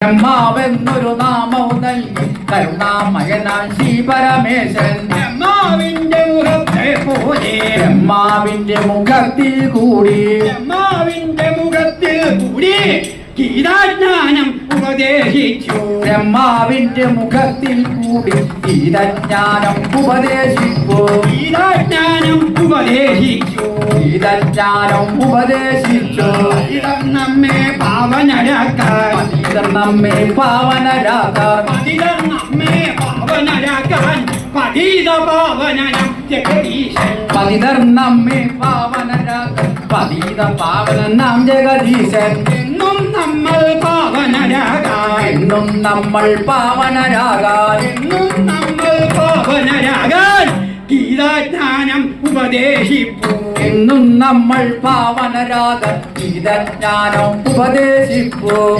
ബ്രഹ്മാവെന്നൊരു നാമവും നൽകി കരുണാമയനാൻ ശ്രീ പരമേശ്വരൻ ബ്രഹ്മാവിന്റെ മുഖത്തെ പോലെ ബ്രഹ്മാവിന്റെ മുഖത്തിൽ കൂടി ഗീതാജ്ഞാനം ഉപദേശിച്ചു. ബ്രഹ്മാവിന്റെ മുഖത്തിൽ കൂടി ഗീതജ്ഞാനം ഉപദേശിച്ചു. ഗീതാജ്ഞാനം ഉപദേശിച്ചു. ഗീതജ്ഞാനം ഉപദേശിച്ചു. പതിതം നമ്മെ പാവനരാക്കാൻ. പതിതം നമ്മെ പാവനരാക്കാൻ. പതിതം നമ്മെ പാവനരാക്കാൻ. പതിത പാവനനം ജഗദീശൻ. പതിതർ നമ്മെ പാവനരാക്കാൻ. പതിത പാവനൻ നാം ജഗദീശൻ. എന്നും നമ്മൾ പാവനരാകാൻ. എന്നും നമ്മൾ പാവനരാകാൻ. എന്നും നമ്മൾ പാവനരാകാൻ ഗീതാജ്ഞാനം ഉപദേശിപ്പൂ. എന്നും നമ്മൾ പാവനരാകാൻ ഗീതജ്ഞാനം ഉപദേശിപ്പൂ.